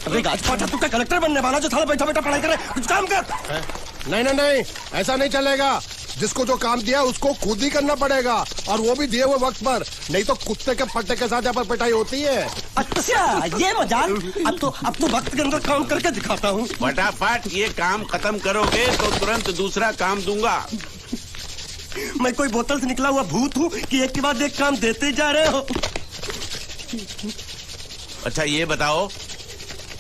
अबे गाजपाटा, तू क्या कलेक्टर बनने वाला जो साला बैठा बैठा पढ़ाई करे? कुछ काम कर। नहीं नहीं नहीं, ऐसा नहीं चलेगा। जिसको जो काम दिया उसको खुद ही करना पड़ेगा, और वो भी दिए हुए वक्त पर, नहीं तो कुत्ते के पट्टे के साथ यहाँ पर पिटाई होती है। अच्छा ये मजाक। अब तो वक्त के अंदर काम करके दिखाता हूँ। फटाफट ये काम खत्म करोगे तो तुरंत दूसरा काम दूंगा। मैं कोई बोतल से निकला हुआ भूत हूँ कि एक के बाद एक काम देते जा रहे हो? अच्छा ये बताओ,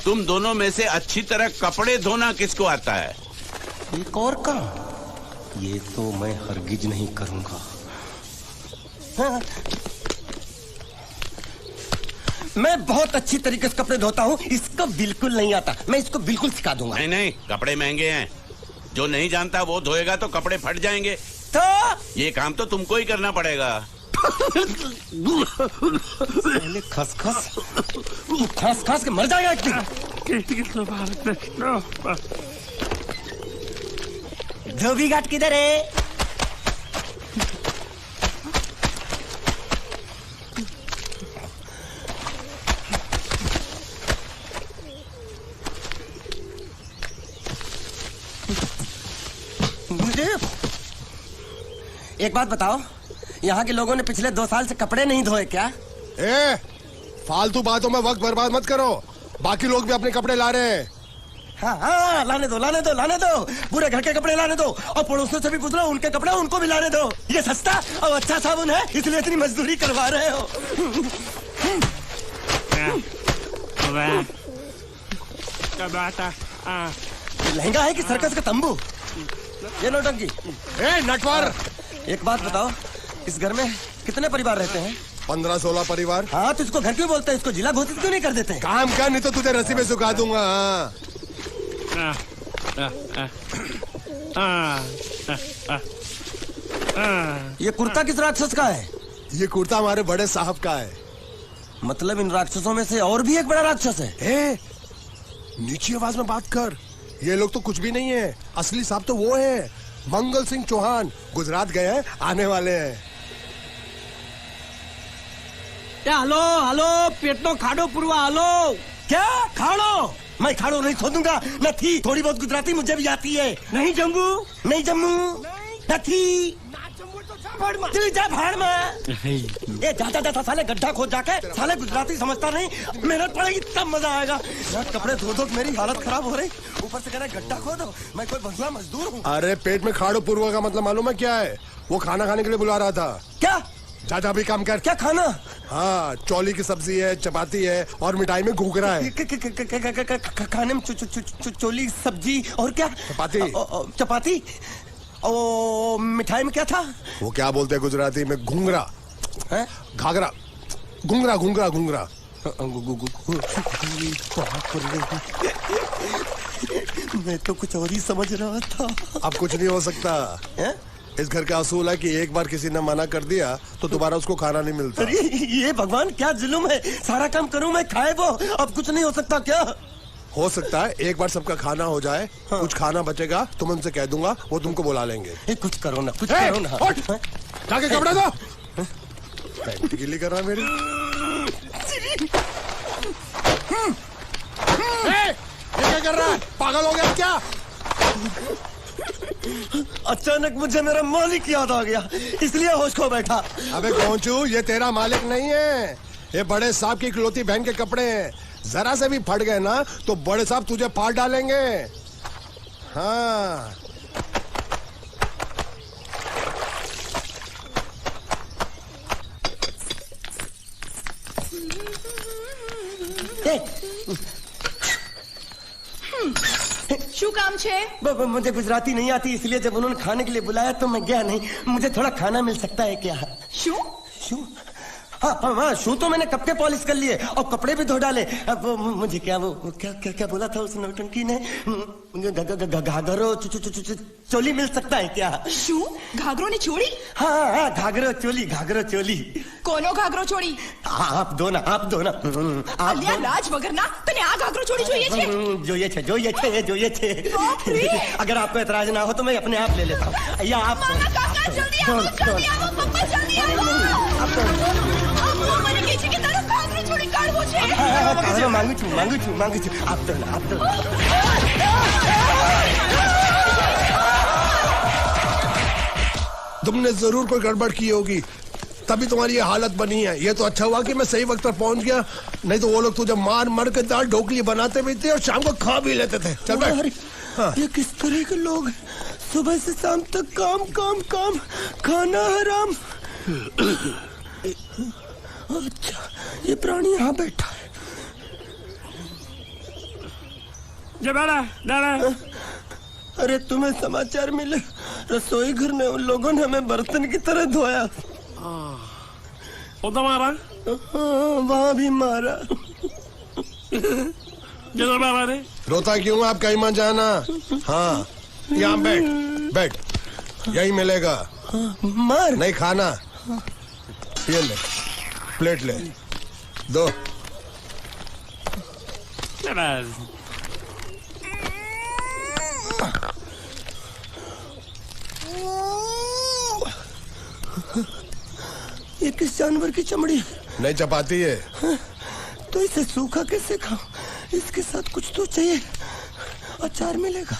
तुम दोनों में से अच्छी तरह कपड़े धोना किसको आता है? एक और काम? ये तो मैं हरगिज नहीं करूंगा। हाँ। मैं बहुत अच्छी तरीके से कपड़े धोता हूँ, इसको बिल्कुल नहीं आता। मैं इसको बिल्कुल सिखा दूंगा। नहीं नहीं, कपड़े महंगे हैं, जो नहीं जानता वो धोएगा तो कपड़े फट जाएंगे। तो ये काम तो तुमको ही करना पड़ेगा। खसखस, तू खस खस के मर जाएगा एक दिन। धोबी घाट किधर है? मुझे एक बात बताओ, यहाँ के लोगों ने पिछले 2 साल से कपड़े नहीं धोए क्या? फालतू बातों में वक्त बर्बाद मत करो। बाकी लोग भी अपने कपड़े ला रहे हैं। हाँ, लाने दो लाने दो लाने दो। पूरे घर के कपड़े लाने दो, और पड़ोसियों से भी पूछ लो, उनके कपड़े उनको भी लाने दो। ये सस्ता और अच्छा साबुन है, इसलिए इतनी मजदूरी करवा रहे हो। लहंगा है कि सर्कस का तंबू? ये नौटंकी। नटवर, एक बात बताओ, इस घर में कितने परिवार रहते हैं? 15-16 परिवार। हाँ, तो इसको घर क्यों बोलते हैं? इसको जिला घोषित क्यों नहीं कर देते? काम कर, नहीं तो तुझे रस्सी में सुखा दूंगा। ये कुर्ता किस राक्षस का है? ये कुर्ता हमारे बड़े साहब का है। मतलब इन राक्षसों में से और भी एक बड़ा राक्षस है? नीची आवाज में बात कर। ये लोग तो कुछ भी नहीं है, असली साहब तो वो है, मंगल सिंह चौहान। गुजरात गए हैं, आने वाले हैं। हेलो हेलो, पेटनो खाड़ो पुरवा। हेलो, क्या खाड़ो? मैं खाड़ो नहीं खोदूंगा। न थी, थोड़ी बहुत गुजराती मुझे भी आती है। नहीं जम्मू, नहीं जम्मू, न थी। चली जा भाड़ में। ये जाता जाता साले गड्ढा खोद जाके, साले गुजराती समझता नहीं। मेहनत पड़ेगी तब मजा आएगा। कपड़े धो धो मेरी हालत खराब हो रही, ऊपर से कह रहे गड्ढा खोदो। मैं कोई बंधुआ मजदूर हूँ? अरे पेट में खाड़ो पुरवा का मतलब मालूम है क्या है? वो खाना खाने के लिए बुला रहा था। क्या? जा भी काम कर। क्या खाना? हाँ, चौली की सब्जी है, चपाती है, और मिठाई में घूघरा है। खाने में चोली सब्जी और क्या? चपाती। चपाती। ओ, मिठाई में क्या था? वो क्या बोलते हैं गुजराती में? घूंघरा, घाघरा, घूंघरा घूंघरा घूंघरा। मैं तो कुछ और ही समझ रहा था। अब कुछ नहीं हो सकता है? इस घर का असूल है कि एक बार किसी ने मना कर दिया तो दोबारा उसको खाना नहीं मिलता। अरे ये भगवान क्या जुल्म है? सारा काम करूं मैं, खाए वो। अब कुछ नहीं हो सकता क्या? हो सकता है एक बार सबका खाना हो जाए। हाँ। कुछ खाना बचेगा तो मैं उनसे कह दूंगा, वो तुमको बुला लेंगे। कुछ करो ना, कुछ करो ना। जाके कपड़े दो। पैंट गीली कर रहा है मेरी। ये क्या कर रहा है? पागल हो गया क्या? अचानक मुझे मेरा मालिक याद आ गया, इसलिए होश खो बैठा। अबे कौनचू, ये तेरा मालिक नहीं है, ये बड़े साहब की इकलौती बहन के कपड़े हैं। जरा से भी फट गए ना तो बड़े साहब तुझे फाड़ डालेंगे। हाँ, શું કામ છે? मुझे गुजराती नहीं आती, इसलिए जब उन्होंने खाने के लिए बुलाया तो मैं गया नहीं। मुझे थोड़ा खाना मिल सकता है क्या? શું? शू? हाँ, शू तो मैंने कब के पॉलिश कर लिए और कपड़े भी धो डाले। अब मुझे क्या क्या बोला था उस नौटंकी ने? घाघरो चोली मिल सकता है क्या? શું? ઘાઘરો ને ચોળી? हाँ, घाघरो चोली, घाघरो चोली। કોનો ઘાઘરો ચોળી? आप दो ना, आप दो ना। અલ્યા રાજ વગરના તને આ ઘાઘરો ચોળી જોઈએ છે? જોઈએ છે। अगर आपको एतराज ना हो तो मैं अपने आप ले लेता हूँ। या आप મામા કાકા જલ્દી આવો, જલ્દી આવો, પપ્પા જલ્દી આવો। મને કહે છે કે તારો ઘાઘરો ચોળી કાઢવો मुझे। कहाँ मांगू छू आप तो तुमने जरूर कोई गड़बड़ की होगी, तभी तुम्हारी ये हालत बनी है। ये तो अच्छा हुआ कि मैं सही वक्त पर पहुंच गया, नहीं तो वो लोग तुझे मार के दाल ढोकली बनाते भी थे और शाम को खा भी लेते थे। चल बैठ। हाँ। ये किस तरह के लोग हैं? सुबह से शाम तक काम काम काम, खाना हराम। अच्छा, ये प्राणी यहाँ बैठा है। अरे तुम्हें समाचार मिले? रसोई घर में उन लोगों ने हमें बर्तन की तरह धोया। तो मारा? वहाँ भी मारा। रोता क्यों? आप कहीं मत जाना। हाँ, यहाँ बैठ, यही मिलेगा। मार नहीं खाना, ये ले, प्लेट ले, दो। ये किस जानवर की चमड़ी? नहीं चपाती है। तो इसे सूखा कैसे खाऊं? इसके साथ कुछ तो चाहिए। अचार मिलेगा?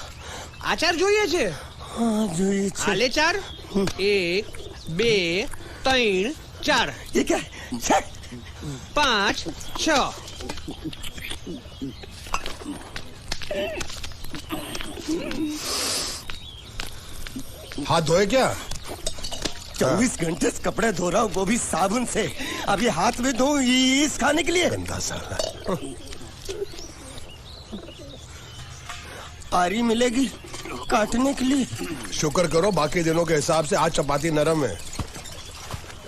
आचार જોઈએ છે? हाँ જોઈએ છે। આલે ચાર 1 2 3 4 ये क्या है? 5 6 हाथ धोए क्या? 24 घंटे से कपड़े धो रहा हूँ, वो भी साबुन से। अब ये हाथ में धो इस खाने के लिए? गंदा साला। आरी मिलेगी काटने के लिए? शुक्र करो बाकी दिनों के हिसाब से आज चपाती नरम है।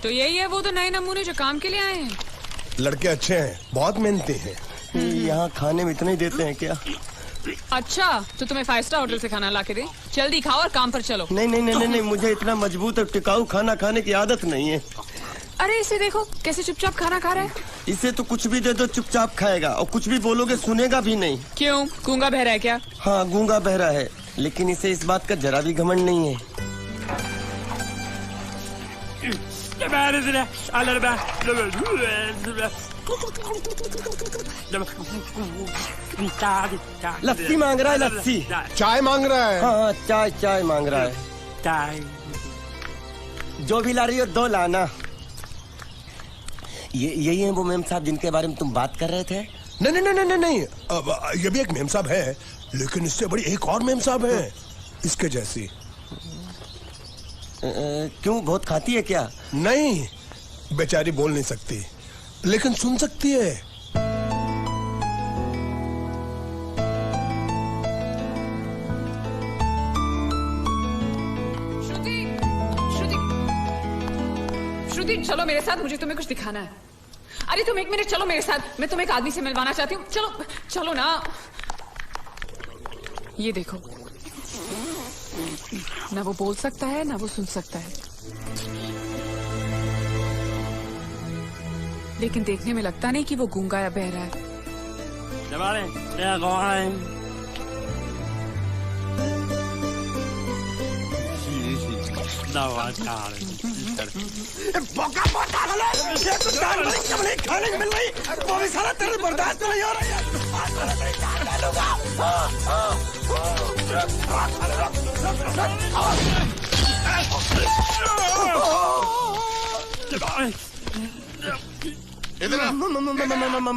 तो यही है वो तो नए नमूने जो काम के लिए आए हैं। लड़के अच्छे हैं, बहुत मेहनती हैं। यहाँ खाने में इतना ही देते हैं क्या? अच्छा, तो तुम्हें 5 स्टार होटल से खाना ला के दे? जल्दी खाओ और काम पर चलो। नहीं, मुझे इतना मजबूत और टिकाऊ खाना खाने की आदत नहीं है। अरे इसे देखो कैसे चुपचाप खाना खा रहा है। इसे तो कुछ भी दे दो चुपचाप खाएगा, और कुछ भी बोलोगे सुनेगा भी नहीं। क्यों, गूंगा बहरा है क्या? हाँ, गूंगा बहरा है, लेकिन इसे इस बात का जरा भी घमंड नहीं है। लस्सी मांग रहा है, लस्सी। चाय मांग रहा है। हाँ, चाय मांग रहा है। चाय जो भी ला रही हो 2 लाना। यही है वो मेम साहब जिनके बारे में तुम बात कर रहे थे? नहीं, अब ये भी एक मेम साहब है, लेकिन इससे बड़ी एक और मेम साहब है, इसके जैसी। क्यों, बहुत खाती है क्या? नहीं, बेचारी बोल नहीं सकती, लेकिन सुन सकती है। श्रुति, चलो मेरे साथ, मुझे तुम्हें कुछ दिखाना है। अरे तुम 1 मिनट चलो मेरे साथ, मैं तुम्हें एक आदमी से मिलवाना चाहती हूँ। चलो ना। ये देखो, ना वो बोल सकता है ना वो सुन सकता है, लेकिन देखने में लगता नहीं कि वो गूंगा या बहरा है। खाने मिल रही, वो भी सारा तेरे बर्दाश्त नहीं हो रहा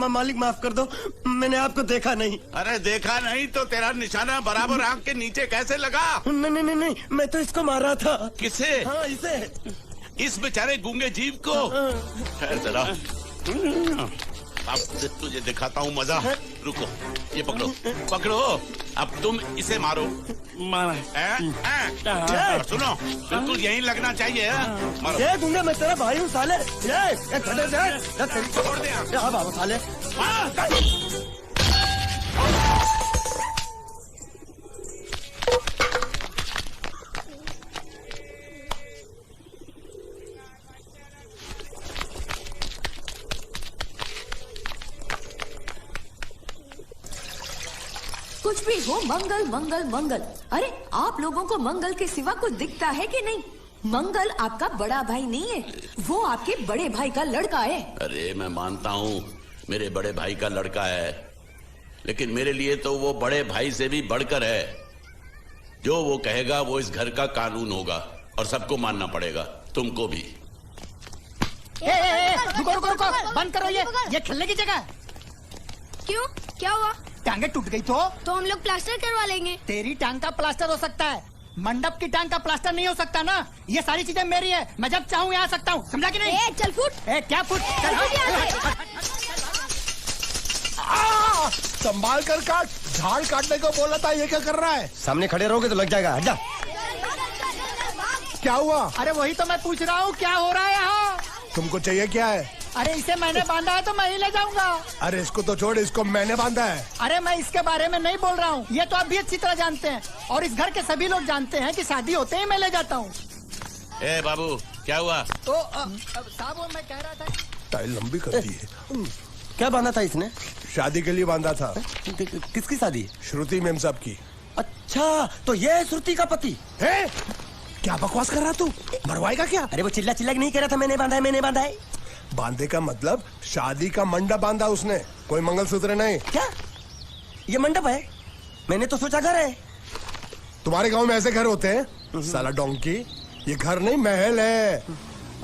मालिक माफ कर दो, मैंने आपको देखा नहीं। अरे देखा नहीं तो तेरा निशाना बराबर आंख के नीचे कैसे लगा? नहीं, मैं तो इसको मार रहा था। किसे? हाँ, इसे। इस बेचारे गूंगे जीव को? ठहर जरा, अब तुझे दिखाता हूँ मजा। रुको, ये पकड़ो। अब तुम इसे मारो। सुनो, बिल्कुल यहीं लगना चाहिए। मारो। ये गूंगा, मैं तेरा भाई हूँ साले। छोड़ दे। हाँ बाबा साले। कुछ भी हो, मंगल मंगल मंगल। अरे आप लोगों को मंगल के सिवा कुछ दिखता है कि नहीं? मंगल आपका बड़ा भाई नहीं है, वो आपके बड़े भाई का लड़का है। अरे मैं मानता हूँ, मेरे बड़े भाई का लड़का है, लेकिन मेरे लिए तो वो बड़े भाई से भी बढ़कर है। जो वो कहेगा वो इस घर का कानून होगा और सबको मानना पड़ेगा, तुमको भी। रुको रुको रुको, बंद करो ये खेलने की जगह है। क्यों, क्या हुआ? टांगे टूट गई तो हम लोग प्लास्टर करवा लेंगे। तेरी टांग का प्लास्टर हो सकता है, मंडप की टांग का प्लास्टर नहीं हो सकता ना। ये सारी चीजें मेरी है, मैं जब चाहूँ यहाँ आ सकता हूँ, समझा कि नहीं? चल फुट। क्या फुट? संभाल कर काट, झाड़ काटने को बोला था, ये क्या कर रहा है? सामने खड़े रहोगे तो लग जाएगा, हट जा। क्या हुआ? अरे वही तो मैं पूछ रहा हूँ, क्या हो रहा है यहाँ? तुमको चाहिए क्या है? अरे इसे मैंने बांधा है तो मैं ही ले जाऊंगा। अरे इसको तो छोड़, इसको मैंने बांधा है। अरे मैं इसके बारे में नहीं बोल रहा हूँ, ये तो आप भी अच्छी तरह जानते हैं और इस घर के सभी लोग जानते हैं कि शादी होते ही मैं ले जाता हूँ। ए बाबू, क्या हुआ? तो साहब वो मैं कह रहा था टाइल लंबी कर दी है। क्या बांधा था इसने? शादी के लिए बांधा था। किसकी शादी? श्रुति मेम साहब की। अच्छा, तो ये है श्रुति का पति है? क्या बकवास कर रहा तू? मरवाएगा क्या? अरे वो चिल्ला चिल्ला के नहीं कह रहा था मैंने बांधा है, मैंने बांधा है। बांधे का मतलब शादी का मंडप बांधा उसने, कोई मंगलसूत्र नहीं। क्या ये मंडप है? मैंने तो सोचा घर है। तुम्हारे गांव में ऐसे घर होते हैं? साला डोंकी, ये घर नहीं महल है।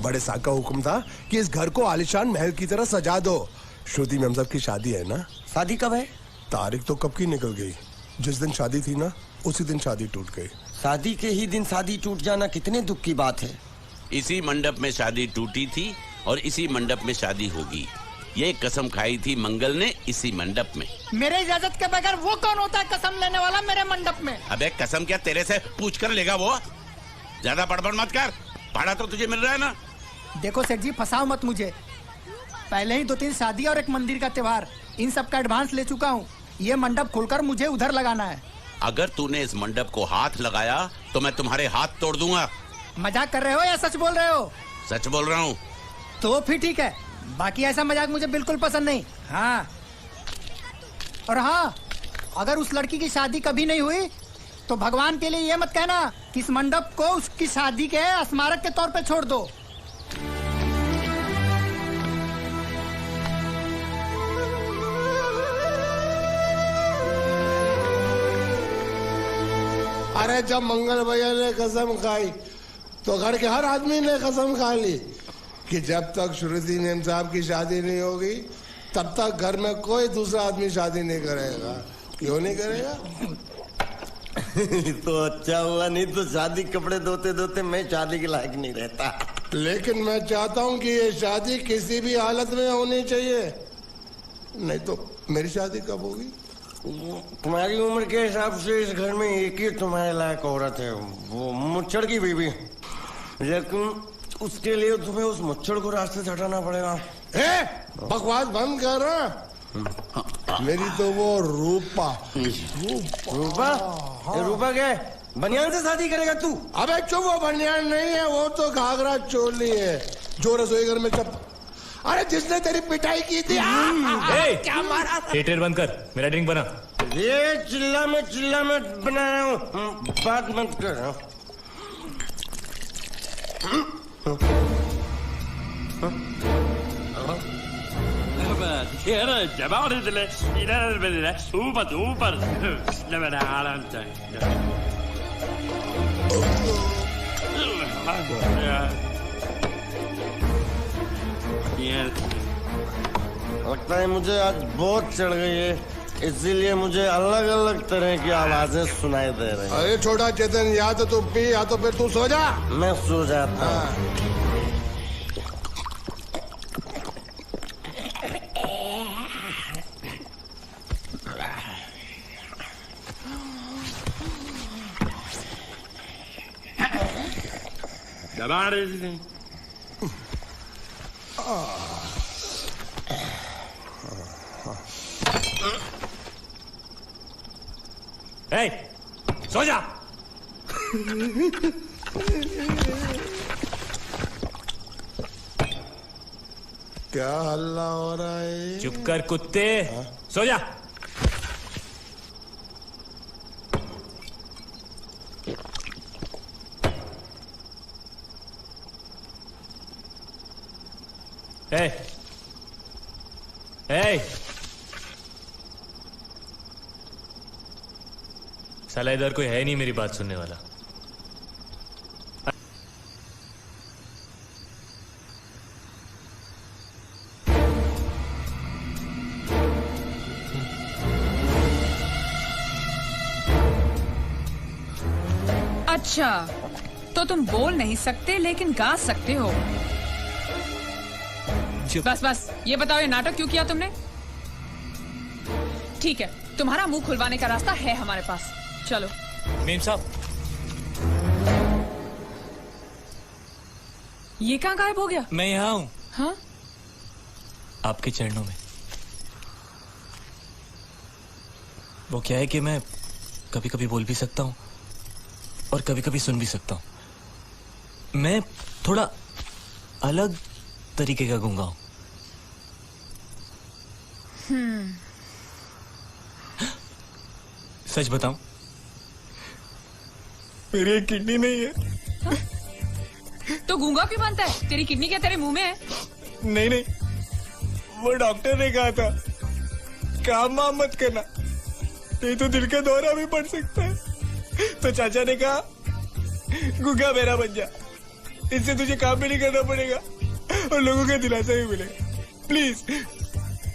बड़े साहब का हुक्म था कि इस घर को आलीशान महल की तरह सजा दो। श्रुति मेम साहब की शादी है ना? शादी कब है? तारीख तो कब की निकल गई, जिस दिन शादी थी ना उसी दिन शादी टूट गई। शादी के ही दिन शादी टूट जाना कितने दुख की बात है। इसी मंडप में शादी टूटी थी और इसी मंडप में शादी होगी। ये कसम खाई थी मंगल ने इसी मंडप में। मेरे इजाजत के बगैर वो कौन होता है कसम लेने वाला मेरे मंडप में? अबे कसम क्या तेरे से पूछ कर लेगा वो? ज्यादा बड़बड़ मत कर, भाड़ा तो तुझे मिल रहा है ना। देखो सेठ जी, फंसाओ मत मुझे। पहले ही 2-3 शादी और एक मंदिर का त्योहार, इन सब का एडवांस ले चुका हूँ। ये मंडप खोलकर मुझे उधर लगाना है। अगर तूने इस मंडप को हाथ लगाया तो मैं तुम्हारे हाथ तोड़ दूंगा। मजाक कर रहे हो या सच बोल रहे हो? सच बोल रहा हूँ। तो फिर ठीक है, बाकी ऐसा मजाक मुझे बिल्कुल पसंद नहीं। हाँ, और हाँ, अगर उस लड़की की शादी कभी नहीं हुई तो भगवान के लिए ये मत कहना कि इस मंडप को उसकी शादी के स्मारक के तौर पे छोड़ दो। अरे जब मंगल भैया ने कसम खाई तो घर के हर आदमी ने कसम खा ली कि जब तक श्रुति मेम साहब की शादी नहीं होगी तब तक घर में कोई दूसरा आदमी शादी नहीं करेगा। क्यों नहीं करेगा? तो अच्छा हुआ, नहीं तो शादी कपड़े धोते धोते मैं शादी के लायक नहीं रहता। लेकिन मैं चाहता हूँ कि ये शादी किसी भी हालत में होनी चाहिए, नहीं तो मेरी शादी कब होगी? तुम्हारी उम्र के हिसाब से इस घर में एक ही तुम्हारे लायक औरत है, वो मुच्छड़ की बीवी। लेकिन उसके लिए तुम्हें उस मुच्छड़ को रास्ते से हटाना पड़ेगा। बकवास बंद कर। मेरी तो वो रूपा। रूपा? रूपा क्या है? बनियान से शादी करेगा तू? अबे चुप, वो बनियान नहीं है, वो तो घाघरा चोली है जो रसोई घर में चप। अरे जिसने तेरी पिटाई की थी। क्या मारा? थिएटर बंद कर, मेरा ड्रिंक बना। ये चिल्ला मत बना रहा हूँ, बात मत कर। लगता है मुझे आज बहुत चढ़ गई है, इसीलिए मुझे अलग अलग तरह की आवाजें सुनाई दे रही हैं। अरे छोटा चेतन, या तो तू पी या तो फिर तू सो जा। मैं सो जाता हूँ। सो जा। क्या हल्ला हो रहा है? चुप कर कुत्ते, सो जा। ए, साला इधर कोई है नहीं मेरी बात सुनने वाला। अच्छा, तो तुम बोल नहीं सकते लेकिन गा सकते हो। बस बस ये बताओ, ये नाटक क्यों किया तुमने? ठीक है, तुम्हारा मुंह खुलवाने का रास्ता है हमारे पास, चलो। मेम साहब, ये कहाँ गायब हो गया? मैं यहाँ हूँ। हाँ? आपके चरणों में। वो क्या है कि मैं कभी कभी बोल भी सकता हूँ और कभी कभी सुन भी सकता हूँ। मैं थोड़ा अलग तरीके का गूंगा हूँ। सच बताऊं, मेरी एक किडनी नहीं है। तो गूंगा क्यों बनता है? तेरी किडनी क्या तेरे मुंह में है? नहीं नहीं, वो डॉक्टर ने कहा था काम वाम मत करना, नहीं तो दिल का दौरा भी पड़ सकता है। तो चाचा ने कहा गूंगा मेरा बन जा, इससे तुझे काम भी नहीं करना पड़ेगा और लोगों का दिलासा भी मिलेगा। प्लीज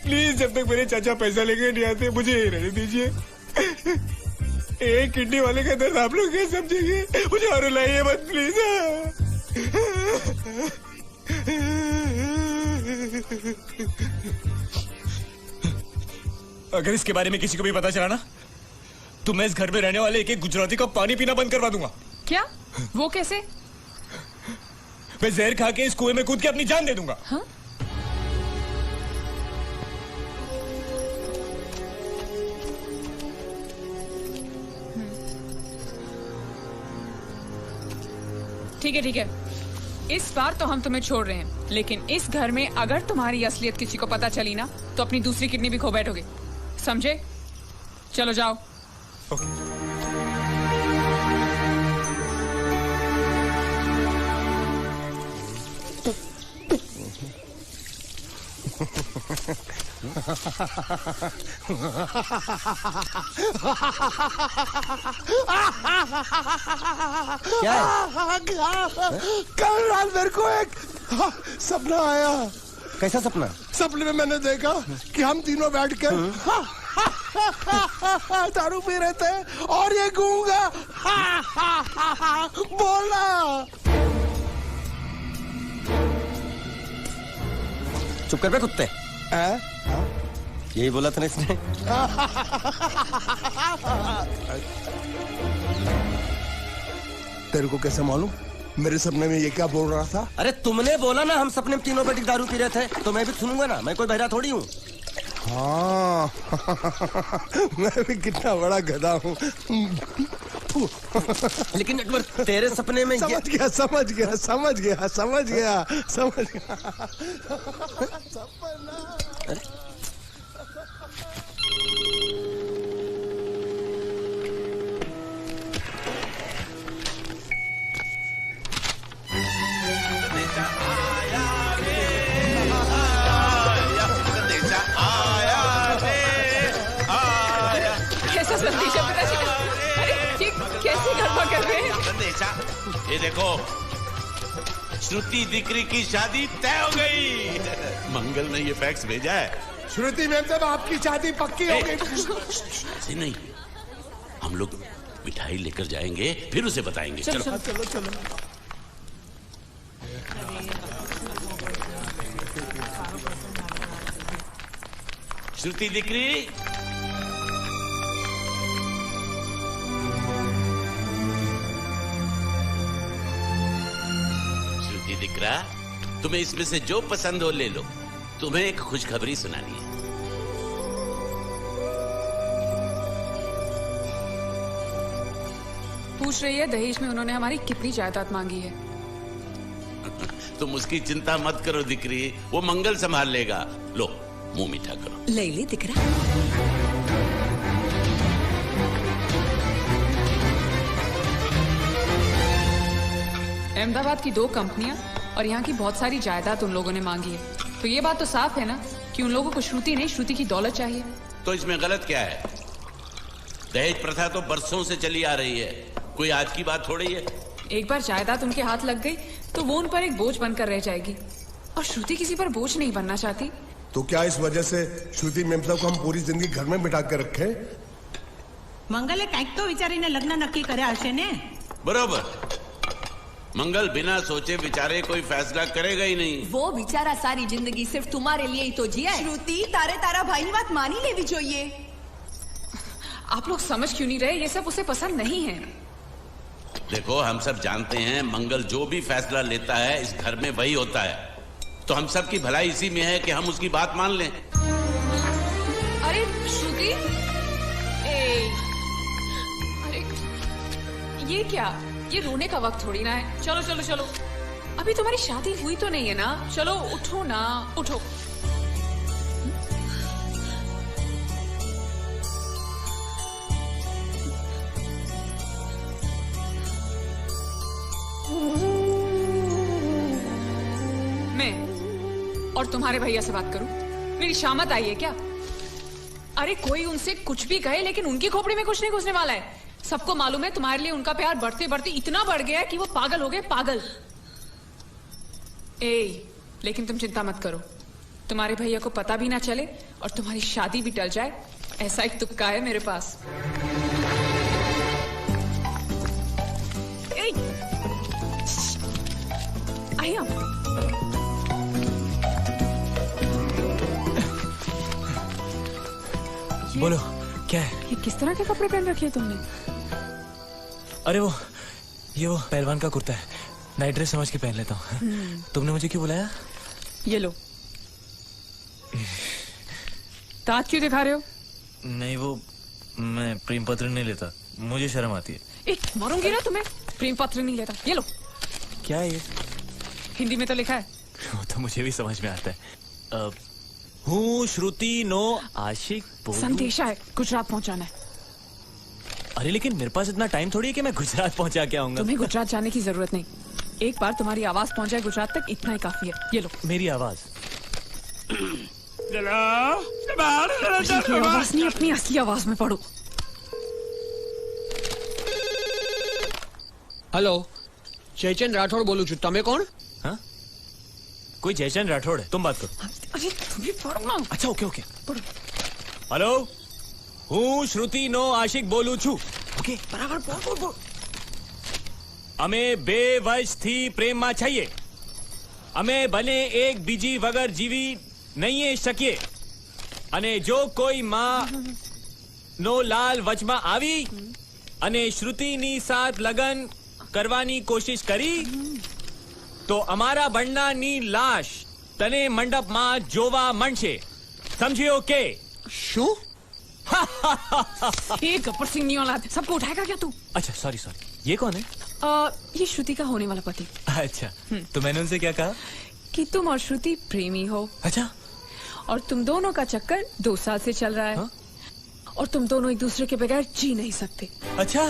प्लीज, जब तक मेरे चाचा पैसा लेके नहीं आते मुझे यही रहने दीजिए। एक किडनी वाले का दर्द आप लोग क्या समझेंगे? मुझे और रुलाइए मत प्लीज। अगर इसके बारे में किसी को भी पता चला ना, तो मैं इस घर में रहने वाले एक एक गुजराती का पानी पीना बंद करवा दूंगा। क्या? वो कैसे? मैं जहर खा के इस कुएं में कूद के अपनी जान दे दूंगा। हाँ? ठीक है ठीक है, इस बार तो हम तुम्हें छोड़ रहे हैं, लेकिन इस घर में अगर तुम्हारी असलियत किसी को पता चली ना, तो अपनी दूसरी किडनी भी खो बैठोगे, समझे? चलो जाओ। क्या है? कल रात मेरे को एक सपना आया। कैसा सपना? सपने में मैंने देखा कि हम तीनों बैठ के दारू पी रहे थे और ये गूंगा बोला। चुप कर बे कुत्ते। यही बोला था ना इसने। तेरे को कैसे मालूम मेरे सपने में ये क्या बोल रहा था? अरे तुमने बोला ना हम सपने में तीनों बैठ दारू पी रहे थे, तो मैं भी सुनूंगा ना, मैं कोई बहरा थोड़ी हूँ। हाँ मैं भी कितना बड़ा गधा हूँ। लेकिन एक बार तेरे सपने में समझ गया समझ गया समझ गया समझ गया समझ गया। कैसा संदेशा पता चला? अरे ये कैसी गड़बड़ कर रहे हैं? संदेशा, ये देखो, श्रुति दिकरी की शादी तय हो गई। मंगल ने ये फैक्स भेजा है। श्रुति मैम साहब आपकी शादी पक्की हो गई। ऐसे नहीं, हम लोग मिठाई लेकर जाएंगे फिर उसे बताएंगे। चलो चलो चलो चलो। श्रुति दिकरी, श्रुति दिकरा, तुम्हें इसमें से जो पसंद हो ले लो। तुम्हें एक खुशखबरी सुनानी है। पूछ रही है दहेज में उन्होंने हमारी कितनी जायदाद मांगी है। तुम उसकी चिंता मत करो दिकरी, वो मंगल संभाल लेगा। लो मुंह मीठा करो। ले ले दिख रहा। अहमदाबाद की 2 कंपनियां और यहाँ की बहुत सारी जायदाद उन लोगों ने मांगी है, तो ये बात तो साफ है ना कि उन लोगों को श्रुति नहीं, श्रुति की दौलत चाहिए। तो इसमें गलत क्या है? दहेज प्रथा तो बरसों से चली आ रही है, कोई आज की बात थोड़ी है। एक बार जायदाद उनके हाथ लग गई तो वो उन पर एक बोझ बनकर रह जाएगी, और श्रुति किसी पर बोझ नहीं बनना चाहती। तो क्या इस वजह से श्रुति मेम साहब को हम पूरी जिंदगी घर में बिठा के रखे? મંગલે કંઈક તો વિચારીને લગ્ન નક્કી કર્યા હશે ને? बरोबर, मंगल बिना सोचे विचारे कोई फैसला करेगा ही नहीं। वो बेचारा सारी जिंदगी सिर्फ तुम्हारे लिए ही तो जिया है। श्रुति तारे तारा भाई ની વાત માની લેવી જોઈએ। आप लोग समझ क्यों नहीं रहे? ये सब उसे पसंद नहीं है। देखो, हम सब जानते हैं मंगल जो भी फैसला लेता है इस घर में वही होता है, तो हम सब की भलाई इसी में है कि हम उसकी बात मान लें। अरे श्रुति, अरे ये क्या? ये रोने का वक्त थोड़ी ना है। चलो चलो चलो, अभी तुम्हारी शादी हुई तो नहीं है ना? चलो उठो ना, उठो। मैं और तुम्हारे भैया से बात करूं? मेरी शामत आई है क्या? अरे कोई उनसे कुछ भी कहे, लेकिन उनकी खोपड़ी में कुछ नहीं घुसने वाला है। सबको मालूम है तुम्हारे लिए उनका प्यार बढ़ते बढ़ते इतना बढ़ गया है कि वो पागल हो गए, पागल। लेकिन तुम चिंता मत करो, तुम्हारे भैया को पता भी ना चले और तुम्हारी शादी भी टल जाए, ऐसा एक तुक्का है मेरे पास। आइए। बोलो, क्या है? ये किस तरह के कपड़े पहन रखे हैं तुमने? अरे वो पहलवान का कुर्ता है, नाइट ड्रेस समझ के पहन लेता हूँ। तुमने मुझे क्यों बुलाया? ये लो। दांत क्यों दिखा रहे हो? नहीं, वो मैं प्रेम पत्र नहीं लेता, मुझे शर्म आती है। मारूंगी ना तुम्हें। प्रेम पत्र नहीं लेता, ये लो। क्या है ये? हिंदी में तो लिखा है। वो तो मुझे भी समझ में आता है। हूँ श्रुति नो आशिक बोलूं। संदेशा है, गुजरात पहुंचाना है। अरे लेकिन मेरे पास इतना टाइम थोड़ी है कि मैं गुजरात पहुंचा के आऊंगा। तुम्हें गुजरात जाने की जरूरत नहीं, एक बार तुम्हारी आवाज पहुंच जाए गुजरात तक, इतना ही काफी है। ये लो। मेरी आवाज? आवाज नहीं, अपनी असली आवाज में पढ़ो। हेलो, जयचंद राठौड़ बोलू छू, तमे कौन? हाँ, कोई जयचंद राठौड़ है, तुम बात करो। अरे तुम भी पढ़ो ना। अच्छा ओके ओके। हेलो, हूँ श्रुति नो आशिक बोलू छू। ओके बराबर बोल बोल बोल। અમે બે વર્ષથી પ્રેમમાં છીએ, અમે ભલે એક બીજી વગર જીવી નહીં શકીએ, અને જો કોઈ માં નો લાલ વચમાં આવી અને શ્રુતિની સાથ લગન કરવાની કોશિશ કરી તો અમારા બંનેની લાશ તને મંડપમાં જોવા મળશે, સમજ્યો કે? શું? ये गब्बर सिंह नहीं औलाद, सबको उठाएगा क्या तू? अच्छा सॉरी सॉरी, ये कौन है? ये श्रुति का होने वाला पति। अच्छा, तो मैंने उनसे क्या कहा? कि तुम और श्रुति प्रेमी हो। अच्छा, और तुम दोनों का चक्कर 2 साल से चल रहा है। हाँ? और तुम दोनों एक दूसरे के बगैर जी नहीं सकते। अच्छा,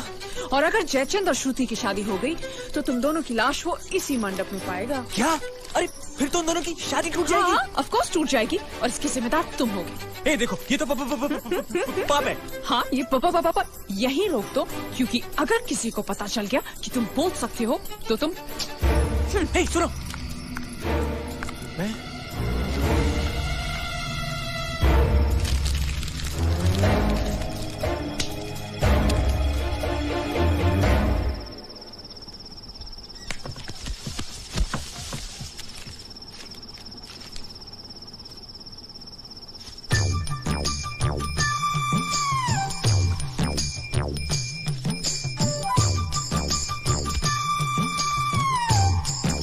और अगर जयचंद और श्रुति की शादी हो गई तो तुम दोनों की लाश वो इसी मंडप में पाएगा। क्या? अरे फिर तो उन दोनों की शादी टूट जाएगी। हाँ, ऑफ कोर्स टूट जाएगी, और इसकी जिम्मेदार तुम होगी। देखो, ये तो पाप है। हाँ, ये पापा यही रोक दो, क्योंकि अगर किसी को पता चल गया कि तुम बोल सकते हो तो तुम सुनो, मैं